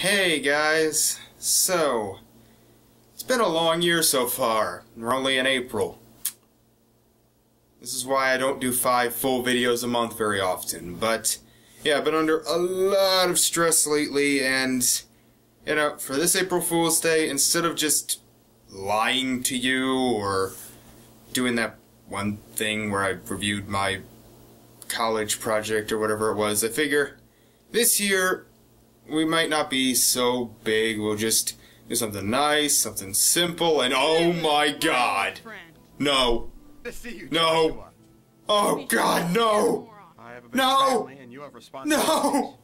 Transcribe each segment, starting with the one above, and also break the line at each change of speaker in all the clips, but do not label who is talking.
Hey guys, so it's been a long year so far. We're only in April. This is why I don't do 5 full videos a month very often, but yeah, I've been under a lot of stress lately, and you know, for this April Fool's Day, instead of just lying to you or doing that one thing where I reviewed my college project or whatever it was, I figure this year we might not be so big. We'll just do something nice, something simple, and oh my god! No. No. Oh god, no! No! No!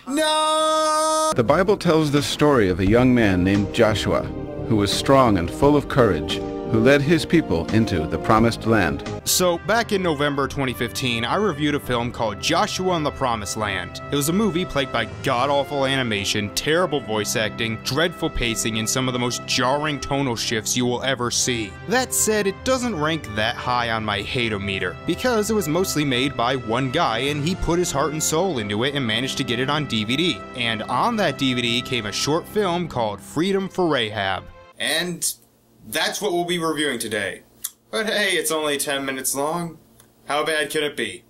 No!
The Bible tells the story of a young man named Joshua, who was strong and full of courage, who led his people into the Promised Land.
So, back in November 2015, I reviewed a film called Joshua and the Promised Land. It was a movie plagued by god-awful animation, terrible voice acting, dreadful pacing, and some of the most jarring tonal shifts you will ever see. That said, it doesn't rank that high on my hate-o-meter, because it was mostly made by one guy and he put his heart and soul into it and managed to get it on DVD. And on that DVD came a short film called Freedom for Rahab. And that's what we'll be reviewing today. But hey, it's only 10 minutes long. How bad can it be?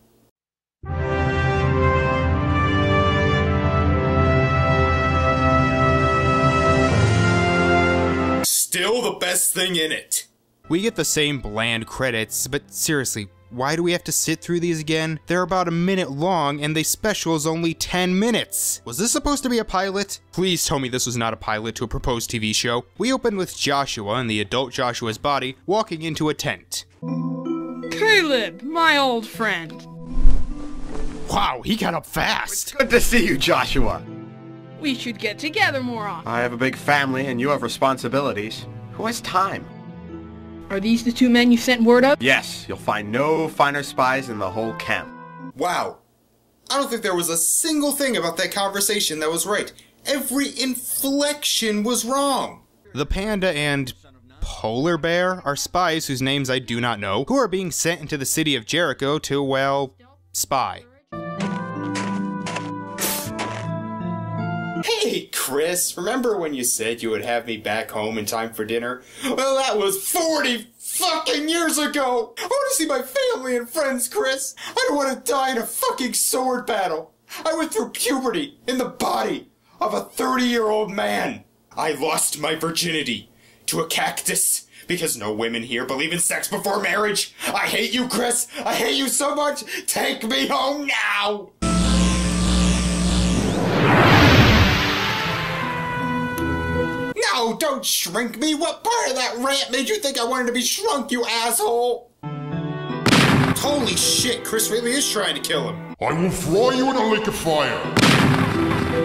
Still the best thing in it. We get the same bland credits, but seriously, why do we have to sit through these again? They're about a minute long, and the special is only 10 minutes. Was this supposed to be a pilot? Please tell me this was not a pilot to a proposed TV show. We open with Joshua and the adult Joshua's body walking into a tent.
Caleb, my old friend.
Wow, he got up fast.
It's good to see you, Joshua.
We should get together more often.
I have a big family and you have responsibilities. Who has time?
Are these the 2 men you sent word of?
Yes, you'll find no finer spies in the whole camp.
Wow. I don't think there was a single thing about that conversation that was right. Every inflection was wrong. The panda and polar bear are spies whose names I do not know, who are being sent into the city of Jericho to, well, spy. Hey, Chris, remember when you said you would have me back home in time for dinner? Well, that was 40 fucking years ago! I want to see my family and friends, Chris! I don't want to die in a fucking sword battle! I went through puberty in the body of a 30-year-old man! I lost my virginity to a cactus because no women here believe in sex before marriage! I hate you, Chris! I hate you so much! Take me home now! No, don't shrink me! What part of that rant made you think I wanted to be shrunk, you asshole? Holy shit, Chris really is trying to kill him.
I will fry you in a lake of fire.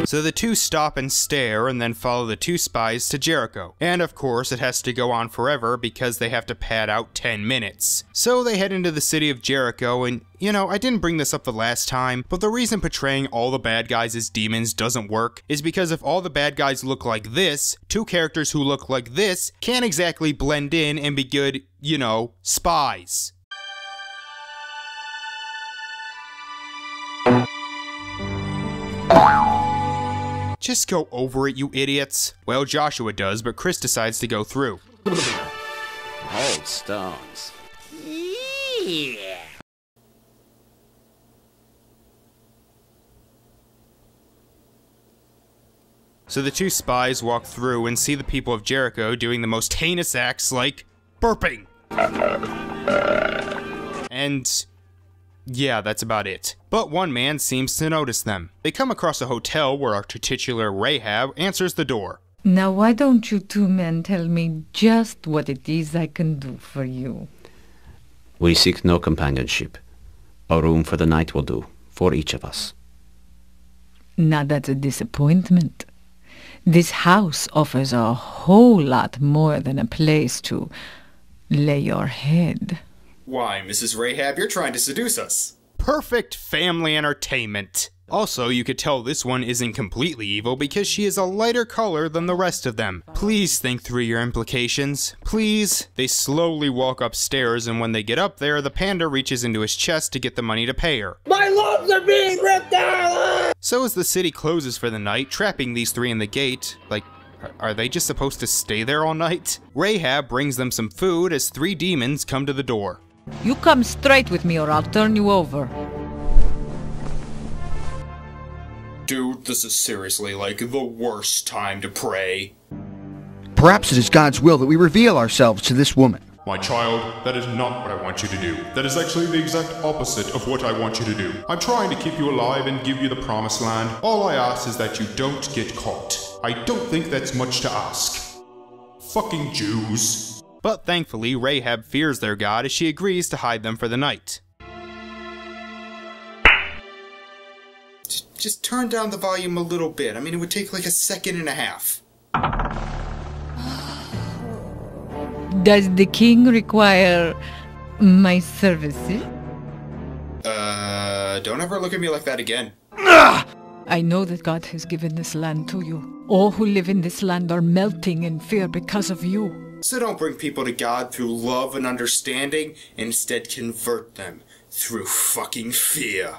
So the two stop and stare and then follow the 2 spies to Jericho. And of course it has to go on forever because they have to pad out 10 minutes. So they head into the city of Jericho, and you know, I didn't bring this up the last time, but the reason portraying all the bad guys as demons doesn't work is because if all the bad guys look like this, 2 characters who look like this can't exactly blend in and be good, you know, spies. Just go over it, you idiots. Well, Joshua does, but Chris decides to go through.
Old stones. Yeah.
So the 2 spies walk through and see the people of Jericho doing the most heinous acts like burping. And yeah, that's about it. But one man seems to notice them. They come across a hotel where our titular Rahab answers the door.
Now why don't you 2 men tell me just what it is I can do for you?
We seek no companionship. A room for the night will do, for each of us.
Now that's a disappointment. This house offers a whole lot more than a place to lay your head.
Why, Mrs. Rahab, you're trying to seduce us. Perfect family entertainment. Also, you could tell this one isn't completely evil because she is a lighter color than the rest of them. Please think through your implications. Please. They slowly walk upstairs, and when they get up there, the panda reaches into his chest to get the money to pay her. My lungs are being ripped out! So as the city closes for the night, trapping these three in the gate, like, are they just supposed to stay there all night? Rahab brings them some food as three demons come to the door.
You come straight with me or I'll turn you over.
Dude, this is seriously like the worst time to pray.
Perhaps it is God's will that we reveal ourselves to this woman.
My child, that is not what I want you to do. That is actually the exact opposite of what I want you to do. I'm trying to keep you alive and give you the promised land. All I ask is that you don't get caught. I don't think that's much to ask. Fucking Jews.
But thankfully, Rahab fears their God as she agrees to hide them for the night. Just turn down the volume a little bit. I mean, it would take like a second and a half.
Does the king require my services?
Don't ever look at me like that again.
I know that God has given this land to you. All who live in this land are melting in fear because of you.
So don't bring people to God through love and understanding. Instead, convert them through fucking fear.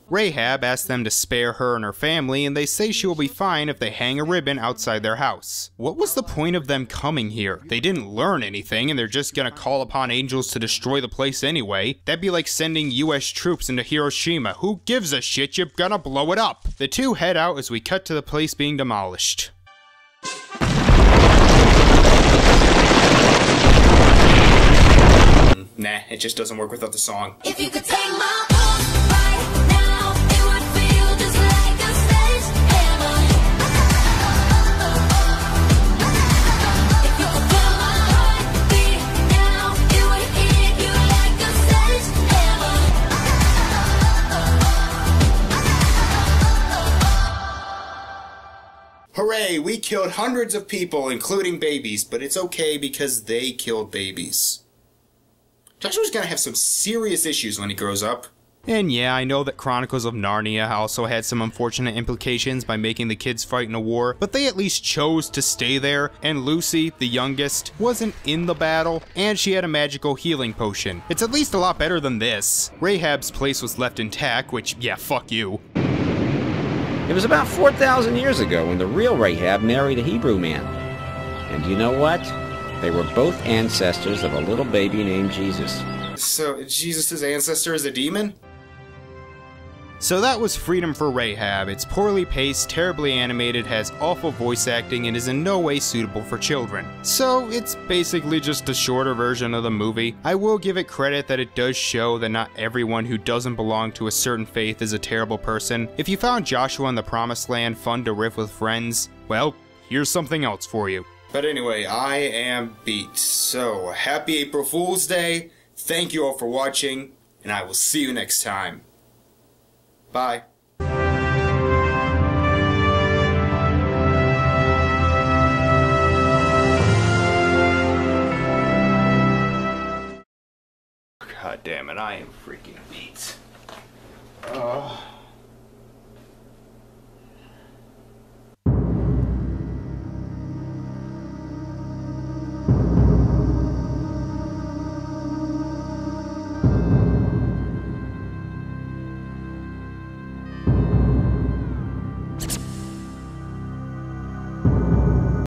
Rahab asks them to spare her and her family, and they say she will be fine if they hang a ribbon outside their house. What was the point of them coming here? They didn't learn anything, and they're just gonna call upon angels to destroy the place anyway. That'd be like sending US troops into Hiroshima. Who gives a shit? You're gonna blow it up. The two head out as we cut to the place being demolished. Nah, it just doesn't work without the song. If you could take my Hooray, we killed hundreds of people, including babies, but it's okay because they killed babies. Joshua's gonna have some serious issues when he grows up. And yeah, I know that Chronicles of Narnia also had some unfortunate implications by making the kids fight in a war, but they at least chose to stay there, and Lucy, the youngest, wasn't in the battle, and she had a magical healing potion. It's at least a lot better than this. Rahab's place was left intact, which, yeah, fuck you.
It was about 4,000 years ago when the real Rahab married a Hebrew man. And you know what? They were both ancestors of a little baby named Jesus.
So, Jesus' ancestor is a demon? So that was Freedom for Rahab. It's poorly paced, terribly animated, has awful voice acting, and is in no way suitable for children. So it's basically just a shorter version of the movie. I will give it credit that it does show that not everyone who doesn't belong to a certain faith is a terrible person. If you found Joshua and the Promised Land fun to riff with friends, well, here's something else for you. But anyway, I am beat. So, happy April Fool's Day, thank you all for watching, and I will see you next time. Bye. God damn it, I am freaking beat.